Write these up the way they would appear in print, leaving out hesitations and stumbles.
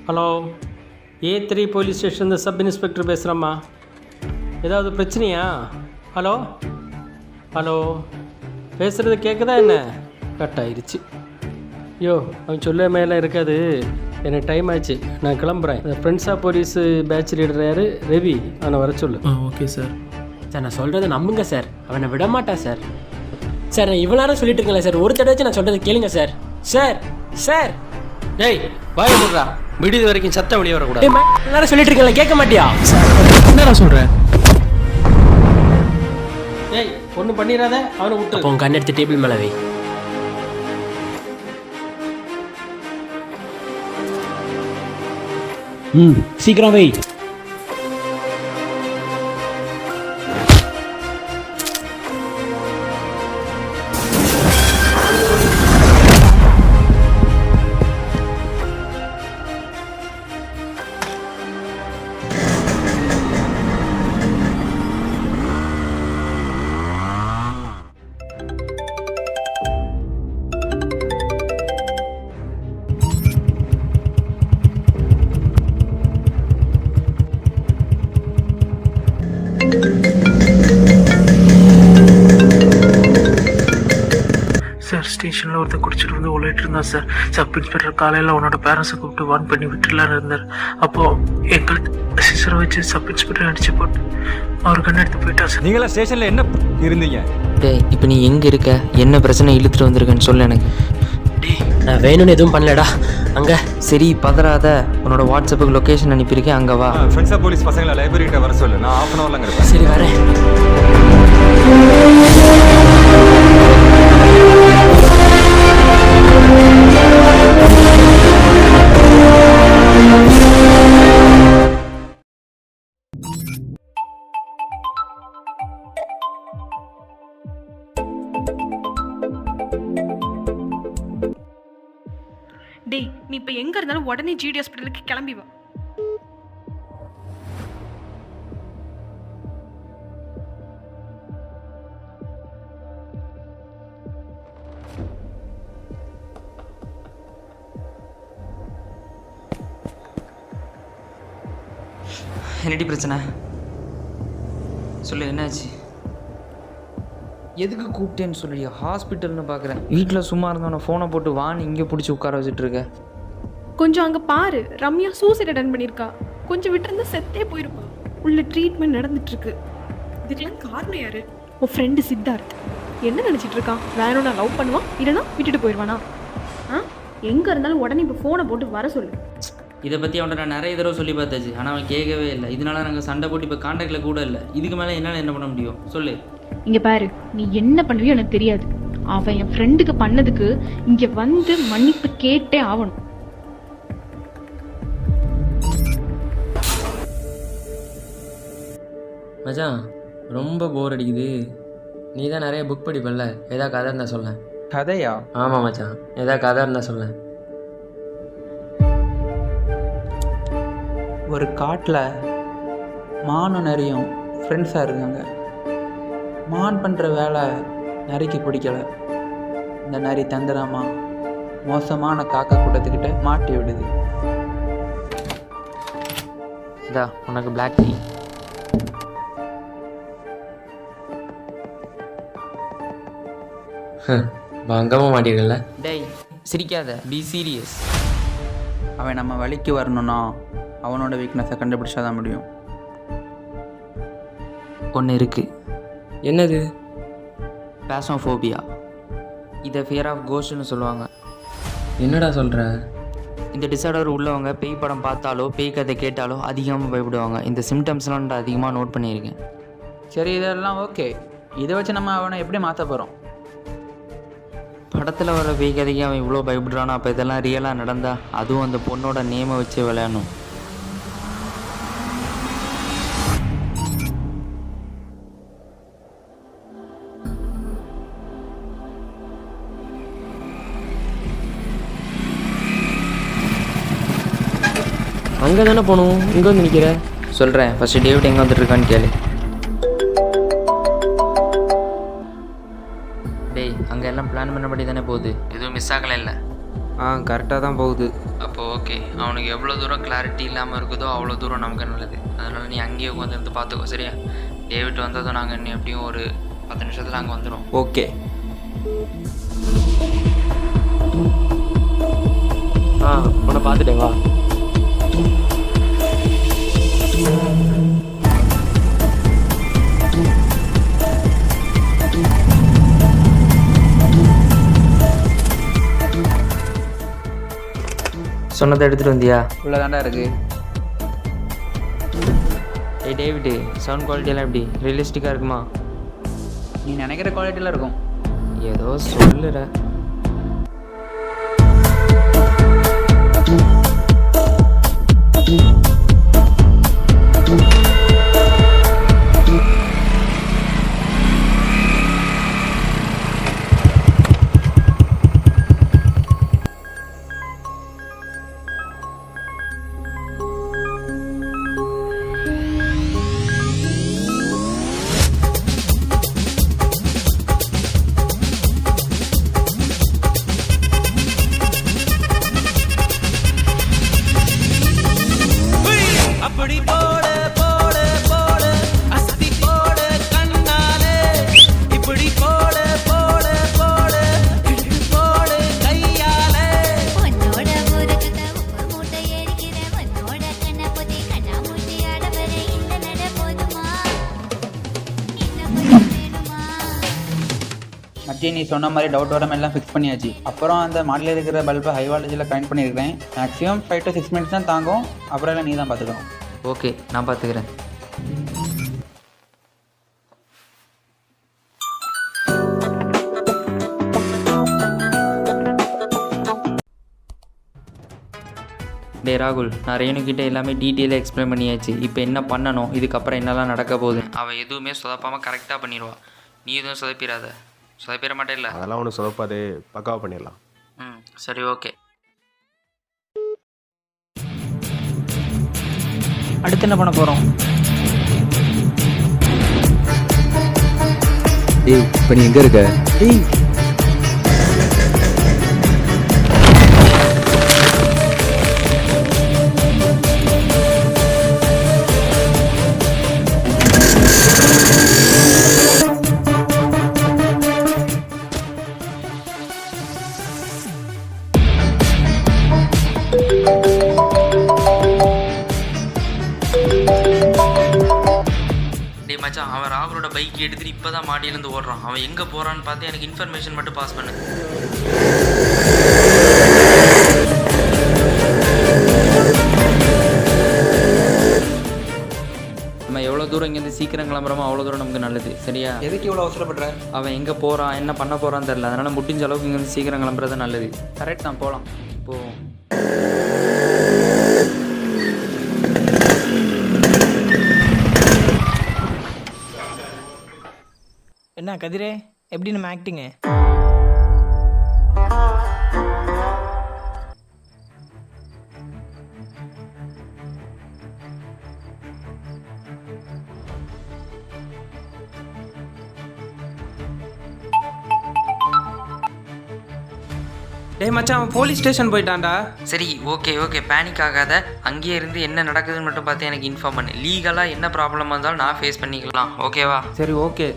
Hello, A3 police station sub inspector பேசுகிறேம்மா. ஏதாவது பிரச்சனையா? ஹலோ ஹலோ, பேசுகிறது கேட்குதா என்ன? கட் ஆயிடுச்சு. ஐயோ, அவன் சொல்ல மேலே இருக்காது. எனக்கு டைம் ஆச்சு, நான் கிளம்புறேன். Friends of police batch leader யார்? ரவி, அவனை வர சொல்லு. Okay sir. சார் நான் சொல்கிறத நம்புங்க சார், அவனை விட மாட்டான் சார். சார் நான் இவ்வளோ நேரம் சொல்லிட்டு இருக்கேன் சார், ஒரு தடவை நான் சொல்கிறத கேளுங்க சார். சார் சார் டேய் வாய போடுறா, விடுது வரைக்கும் சத்தம் வெளியே வரக்கூடாது. நேரம் சொல்லிட்டு இருக்கேன், கேட்க மாட்டியா? என்னடா சொல்கிறேன்? டேய் ஒன்றும் பண்ணிடாத, அவனை விட்டு. அப்போ உங்கள் கண்ணு எடுத்து டேபிள் மேலே வை. சீக்கிரம் வை. சார் ஸ்டேஷனில் ஒருத்தர் குடிச்சிட்டு வந்து உழைட்டு இருந்தான் சார். சப் இன்ஸ்பெக்டர் காலையில் உன்னோட பேரண்ட்ஸை கூப்பிட்டு வார்ன் பண்ணி விட்டுலான்னு இருந்தார். அப்போது எங்களுக்கு சிசரை வச்சு சப் இன்ஸ்பெக்டர் அடிச்சு போட்டு அவர் கண்ணு எடுத்து போயிட்டா சார். நீங்களா ஸ்டேஷனில் என்ன இருந்தீங்க? டேய் இப்போ நீ எங்கே இருக்க, என்ன பிரச்சனை இழுத்துட்டு வந்திருக்கேன்னு சொல்லு எனக்கு. டேய் நான் வேணும்னு எதுவும் பண்ணலடா. அங்கே சரி பதறாத, உன்னோட வாட்ஸ்அப்புக்கு லொக்கேஷன் அனுப்பியிருக்கேன், அங்கே வா. ஃப்ரெண்ட்ஸ் ஆஃப் போலீஸ் பசங்களை லைப்ரரிகிட்ட வர சொல்லு, நான் ½ ஹவர்ல அங்கே இருப்பேன். சரி வரேன். டேய் நீ இப்போ எங்கே இருந்தாலும் உடனே ஜிடி ஹாஸ்பிட்டலுக்கு கிளம்பி வா. என்னடி பிரச்சனை சொல்லு, என்னாச்சு? எதுக்கு கூப்பிட்டேன்னு சொல்லியா? ஹாஸ்பிட்டல்னு பார்க்குறேன். வீட்டில் சும்மா இருந்தவன ஃபோனை போட்டு வான்னு இங்கே பிடிச்சி உட்கார வச்சுட்டு இருக்க. கொஞ்சம் அங்கே பாரு, ரம்யா சூசைட் அட்டன் பண்ணியிருக்கா. கொஞ்சம் விட்டுருந்தா செத்தே போயிருப்பா. உள்ள ட்ரீட்மெண்ட் நடந்துட்டு இருக்கு. இதுக்கெல்லாம் காரணம் யாரு? உன் ஃப்ரெண்டு சித்தார்த். என்ன நினச்சிட்டு இருக்கான்? வேணும்னா லவ் பண்ணுவான், இல்லைனா விட்டுட்டு போயிடுவானா? எங்கே இருந்தாலும் உடனே இப்போ ஃபோனை போட்டு வர சொல்லு. இதை பற்றி அவன்கிட்ட நான் நிறைய தடவை சொல்லி பார்த்தாச்சு, ஆனால் அவன் கேட்கவே இல்லை. இதனால நாங்கள் சண்டை போட்டு இப்போ கான்டாக்டில் கூட இல்லை. இதுக்கு மேலே என்னால் என்ன பண்ண முடியும் சொல்லு. இங்க பாரு, நீ என்ன பண்ணுவியோ எனக்கு தெரியாது. அவன் என் ஃப்ரெண்டுக்கு பண்ணதுக்கு இங்க வந்து மன்னிப்பு கேட்டே ஆகணும். மச்சான் ரொம்ப போர் அடிக்குது. நீ தான் நிறைய புக் படிப்பல்ல, ஏதாவது கதை இருந்தால் சொல்லேன். கதையா? ஆமாம் மச்சான், ஏதாவது கதை இருந்தால் சொல்லேன். ஒரு காட்டில் மானும் நரியும் ஃப்ரெண்ட்ஸாக இருக்காங்க. மான் பண்ணுற வேலை நரிக்கு பிடிக்கல. இந்த நரி தந்திரமா மோசமான காக்கா கூட்டத்துக்கிட்ட மாட்டி விடுது. இதா உனக்கு பிளாக் டீ. வாங்காமல் மாட்டிருக்கல. டேய் சிரிக்காத, பி சீரியஸ். அவன் நம்ம வழிக்கு வரணும்னா அவனோட வீக்னஸை கண்டுபிடிச்சாதான் முடியும். ஒன்று இருக்குது. என்னது? பேசோஃபோபியா. இதை ஃபியர் ஆஃப் கோஸ்ட்னு சொல்லுவாங்க. என்னடா சொல்கிற? இந்த டிஸார்டர் உள்ளவங்க பேய் படம் பார்த்தாலோ பேய் கதை கேட்டாலோ அதிகமாக பயப்படுவாங்க. இந்த சிம்டம்ஸ்லாம் நான் அதிகமாக நோட் பண்ணியிருக்கேன். சரி இதெல்லாம் ஓகே, இதை வச்சு நம்ம அவனை எப்படி மாற்ற போகிறோம்? படத்தில் வர பேய் கதைக்கு அவன் இவ்வளோ பயப்படுறானா, அப்போ இதெல்லாம் ரியலாக நடந்தா அதுவும் அந்த பொண்ணோட நேமை வச்சு விளையாடணும். அங்கே தானே போகணும், இங்கே வந்து நிற்கிற. சொல்கிறேன், ஃபஸ்ட்டு டேவிட் எங்கே வந்துட்டுருக்கான்னு கேளு. டேய் அங்கே எல்லாம் பிளான் பண்ணபடி தானே போகுது, எதுவும் மிஸ் ஆகலை இல்லை? கரெக்டாக தான் போகுது. அப்போ ஓகே, அவனுக்கு எவ்வளோ தூரம் கிளாரிட்டி இல்லாமல் இருக்குதோ அவ்வளோ தூரம் நமக்கு நல்லது. அதனால் நீ அங்கேயே உட்காந்துருந்து பார்த்துக்கோ, சரியா? டேவிட் வந்ததும் நாங்கள் இன்னும் எப்படியும் ஒரு 10 நிமிஷத்தில் அங்கே வந்துடும். ஓகே. உன்னை பார்த்துட்டே வா. சொன்னதை எடுத்துகிட்டு வந்தியா? உள்ள தாண்டா இருக்குது. ஏய் டேவிட்டு, சவுண்ட் குவாலிட்டியெல்லாம் எப்படி? ரியலிஸ்டிக்காக இருக்குமா? நீ நினைக்கிற குவாலிட்டியில் இருக்கும். ஏதோ சொல்லுற. மச்சி, நீ சொன்ன மாதிரி டவுட் வர எல்லாம் ஃபிக்ஸ் பண்ணியாச்சு. அப்புறம் அந்த மாடலில் இருக்கிற பல்பை ஹை வால்டேஜில் கனெக்ட் பண்ணியிருக்கேன். மேக்ஸிமம் 5 to 6 மினிட்ஸ் தான் தாங்கும். அப்புறம் எல்லாம் நீ தான் பார்த்துக்கணும். ஓகே, நான் பார்த்துக்கிறேன். டே ராகுல், நான் ரேணுக்கிட்ட எல்லாமே டீட்டெயிலாக எக்ஸ்பிளைன் பண்ணியாச்சு. இப்போ என்ன பண்ணணும், இதுக்கப்புறம் என்னெல்லாம் நடக்க போகுது, அவள் எதுவுமே சொதப்பாமல் கரெக்டாக பண்ணிடுவா. நீ எதுவும் சொதப்பிடாத. சொதப்பிட மாட்டே இல்லை? அதெல்லாம் ஒன்று சொதப்பாது, பக்காவாக பண்ணிடலாம். சரி, ஓகே. அடுத்து என்ன பண்ண போகிறோம்? ஏய், இப்போ நீ எங்கே இருக்க? ஏய், மச்சான், அவன் ராகுலோட பைக் எடுத்துட்டு இப்போ தான் மாடியிலேருந்து ஓடுறான். அவன் எங்கே போகிறான்னு பார்த்து எனக்கு இன்ஃபர்மேஷன் மட்டும் பாஸ் பண்ணு. நம்ம எவ்வளோ தூரம் இங்கேருந்து சீக்கிரம் கிளம்புறோமோ அவ்வளோ தூரம் நமக்கு நல்லது, சரியா? எதுக்கு இவ்வளோ அவசரப்படுற? அவன் எங்கே போகிறான், என்ன பண்ண போகிறான்னு தெரில. அதனால் முடிஞ்ச அளவுக்கு இங்கேருந்து சீக்கிரம் கிளம்புறது நல்லது. கரெக்ட் தான், போகலாம். இப்போது என்ன கதிரே, எப்படி நம்ம ஆக்டிங்கு? டேய் மச்சான், அவன் போலீஸ் ஸ்டேஷன் போயிட்டான்டா. சரி, ஓகே ஓகே, பேனிக் ஆகாத. அங்கேயே இருந்து என்ன நடக்குதுன்னு மட்டும் பார்த்து எனக்கு இன்ஃபார்ம் பண்ணு. லீகலாக என்ன ப்ராப்ளமாக இருந்தாலும் நான் ஃபேஸ் பண்ணிக்கலாம், ஓகேவா? சரி, ஓகே.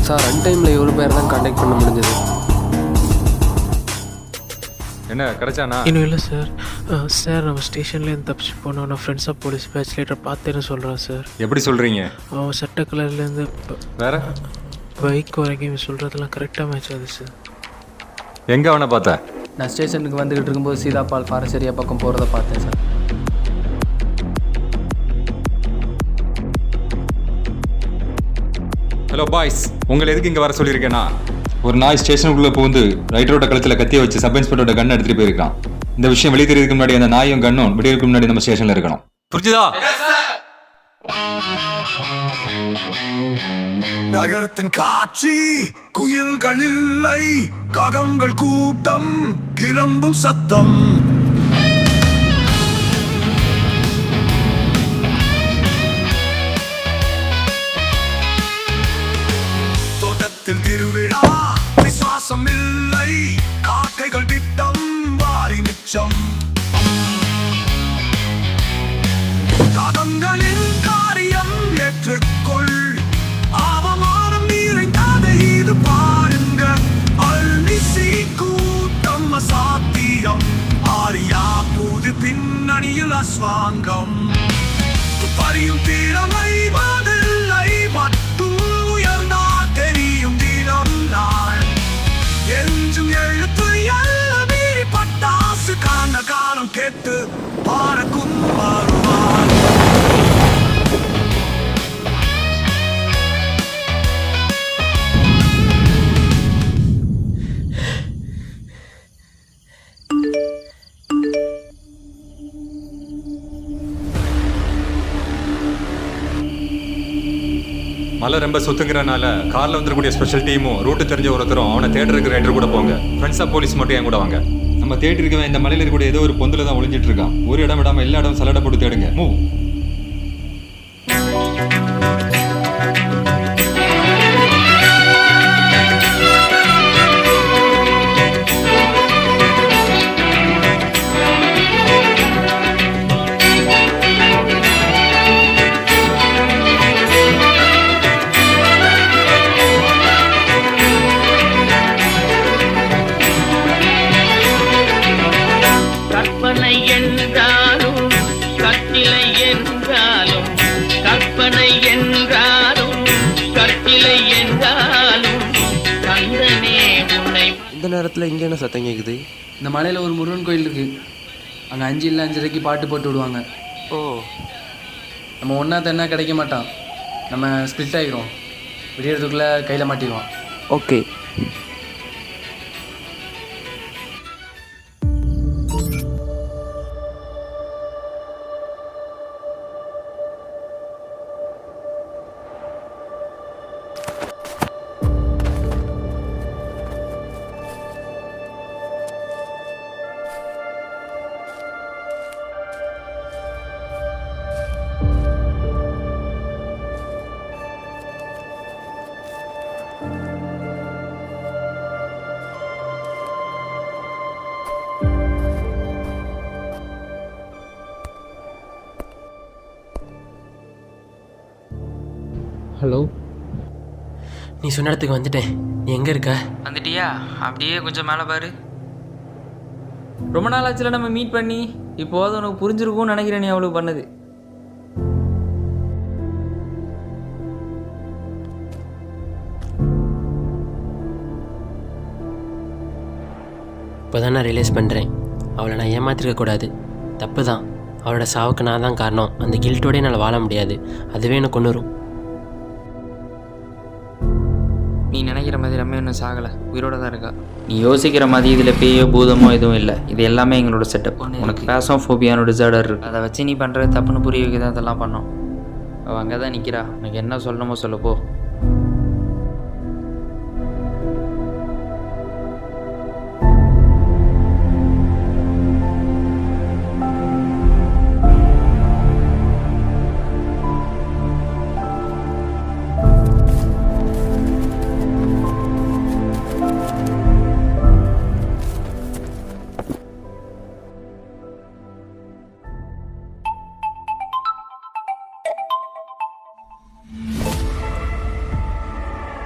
சார், அன்டைமில் எவ்வளோ பேர் தான் கான்டாக்ட் பண்ண முடிஞ்சது? என்ன கிடைச்சானா? இன்னும் இல்லை சார். சார், நம்ம ஸ்டேஷன்லேருந்து தப்பிச்சு போனோம். நான் friends of police batch leader பார்த்தேன்னு சொல்கிறேன் சார். எப்படி சொல்கிறீங்க? அவன் சட்ட கலர்லேருந்து வேற பைக் வரைக்கும் சொல்கிறதெல்லாம் கரெக்டாக மேட்ச் ஆகுது சார். எங்கே அவனை பார்த்த? நான் ஸ்டேஷனுக்கு வந்துக்கிட்டு இருக்கும்போது சீதாபால் ஃபாரஸ்ட் ஏரியா பக்கம் போகிறத பார்த்தேன் சார். ஹலோ பாய்ஸ், உங்களை எதுக்கு இங்கே வர சொல்லியிருக்கேன்னா, ஒரு நாய் ஸ்டேஷனுக்குள்ளே புகுந்து ரைட்டரோட கழுத்தில் கத்தியை வச்சு சப் இன்ஸ்பெக்டரோட கன் எடுத்துகிட்டு போயிருக்கான். இந்த விஷயம் வெளியே தெரியறதுக்கு முன்னாடி அந்த நாயும் கன்னும் விடியறதுக்கு முன்னாடி நம்ம ஸ்டேஷனில் இருக்கணும். புரிஞ்சுதா? நகரத்தின் காட்சி குயில்கள் இல்லை, காகங்கள் கூட்டம், கிளம்பும் சத்தம். தோட்டத்தில் திருவிழா, விசுவாசம் இல்லை, காக்கைகள் திட்டம், வாரி மிச்சம். காகங்களின் காரியம் ஏற்றுக்கொள், அவமானம் நிறைந்தது இது பாருங்க. அல்மிசி கூட்டம் அசாத்தியம், ஆரியா புது பின்னணியில் அஸ்வாங்கம். பரியும் திறமை பதில்லை, மட்டும் உயர்ந்தா தெரியும் தினம் நாள். என்றும் எழுத்து எல்ல மீறி பட்டாசு காண காலம் கேட்டு பாரக்கும் வருவார். மழை ரொம்ப சுத்துங்கிறனால கார்ல வந்துடக்கூடிய ஸ்பெஷல் டீமும் ரூட்டு தெரிஞ்ச ஒருத்தரும் அவனை தேட்டருக்கு ரைடர் கூட போங்க. ஃப்ரெண்ட்ஸ் ஆஃப் போலீஸ் மட்டும் என் கூட வாங்க. நம்ம தேட்டர் இருக்கவன் இந்த மலையில இருக்கக்கூடிய ஏதோ ஒரு பொந்துல தான் ஒளிஞ்சிட்டு இருக்கான். ஒரு இடம் விடாம எல்லா இடம் சலடை போட்டு தேடுங்க. மூவ். கற்பனை என்றாலும் கட்டிலை என்றாலும், கற்பனை என்றாலும் கட்டிலை என்றாலும், கந்தனே உன்னை. இந்த நேரத்தில் இங்கே என்ன சத்தம் கேட்குது? இந்த மலையில் ஒரு முருகன் கோயில் இருக்குது. அங்கே 5 இல்லை 5:30 பாட்டு போட்டு விடுவாங்க. ஓ, நம்ம ஒன்றா தண்ணா கிடைக்க மாட்டான். நம்ம ஸ்ப்ளிட் ஆகிரும். விடியறதுக்குள்ளே கையில் மாட்டிடுவான். ஓகே. ஹலோ, நீ சொன்ன இடத்துக்கு வந்துட்டேன். நீ எங்கே இருக்க? வந்துட்டியா? அப்படியே கொஞ்சம் மேலே பாரு. ரொம்ப நாள் ஆச்சுல நம்ம மீட் பண்ணி. இப்போது உனக்கு புரிஞ்சிருக்கும்னு நினைக்கிறேன் நீ அவளுக்கு பண்ணது. இப்போ தான் நான் ரியலைஸ் பண்ணுறேன், அவளை நான் ஏமாத்திருக்கக்கூடாது. தப்பு தான். அவளோட சாவுக்கு நான் தான் காரணம். அந்த கில்ட்டோடய என்னால் வாழ முடியாது. அதுவே எனக்கு கொன்னுரும். நீ நினைக்கிற மாதிரி ரம்யா இன்னும் சாகலை, உயிரோட தான் இருக்கா. நீ யோசிக்கிற மாதிரி இதில் பேயோ பூதமோ எதுவும் இல்லை. இது எல்லாமே எங்களோட செட்டப். உனக்கு பேசோஃபோபியானோட டிசார்டர் இருக்கு. அதை வச்சு நீ பண்ணுறது தப்புன்னு புரிய வைக்க தான் அதெல்லாம் பண்ணோம். அவள் அங்கே தான் நிற்கிறா. உனக்கு என்ன சொல்லணுமோ சொல்லப்போ.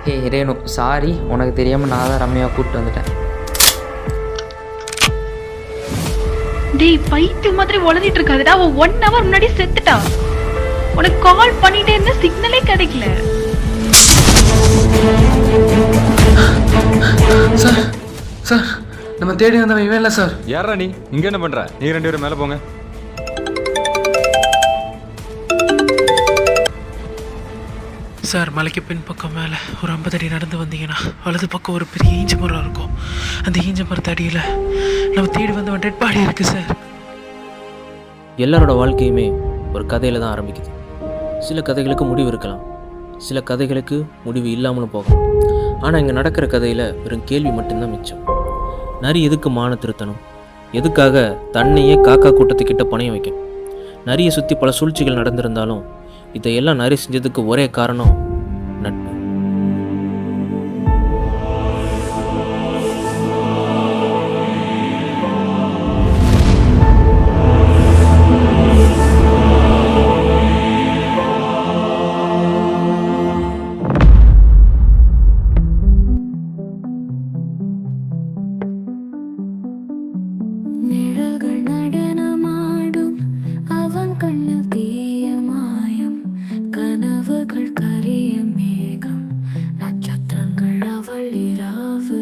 ஹே ரேணு, சாரி, உனக்கு தெரியாமல் நான் தான் ரம்யாவை கூப்பிட்டு வந்துட்டேன். டேய் பைத்தியம் மாதிரி உளறிட்டு இருக்காதுடா. அவ 1 hour முன்னாடி செத்துட்டா. உனக்கு கால் பண்ணிட்டே இருந்த சிக்னலே கிடைக்கல. சார் சார், நம்ம தேடி வந்தவன் இவன் இல்லை சார். யாரா நீ? இங்கே என்ன பண்ணுற? நீ 2 பேரும் மேலே போங்க. சார், மலைக்கு பின்பக்கம் மேலே ஒரு 50 அடி நடந்து வந்தீங்கன்னா வலது பக்கம் ஒரு பெரிய ஈஞ்ச மரம் இருக்கும். அந்த ஈஞ்ச மரத்து அடியில் நம்ம தேடி வந்தவன் டெட் பாடி இருக்குது சார். எல்லாரோட வாழ்க்கையுமே ஒரு கதையில் தான் ஆரம்பிக்குது. சில கதைகளுக்கு முடிவு இருக்கலாம், சில கதைகளுக்கு முடிவு இல்லாமலும் போகலாம். ஆனால் இங்கே நடக்கிற கதையில் வெறும் கேள்வி மட்டும்தான் மிச்சம். நரி எதுக்கு மான திருத்தணும்? எதுக்காக தன்னையே காக்கா கூட்டத்துக்கிட்ட பணைய வைக்கணும்? நரியை சுற்றி பல சூழ்ச்சிகள் நடந்திருந்தாலும் இதையெல்லாம் நரி செஞ்சதுக்கு ஒரே காரணம் நட்பு. நிழல்கள் நடனமாடும் அவன் கண்ணில் தீய மாயம், கனவுகள் கரிய மேகம், நட்சத்திரங்கள் அவள் இரவு,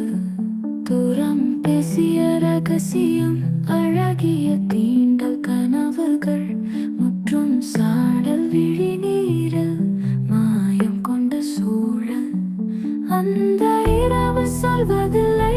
தூரம் பேசிய ரகசியம், அழகிய தீண்டல் கனவுகள், முற்றும் சாடல் விழி நீரில் மாயம் கொண்ட சூழல். அந்த இரவு சொல்வதில்லை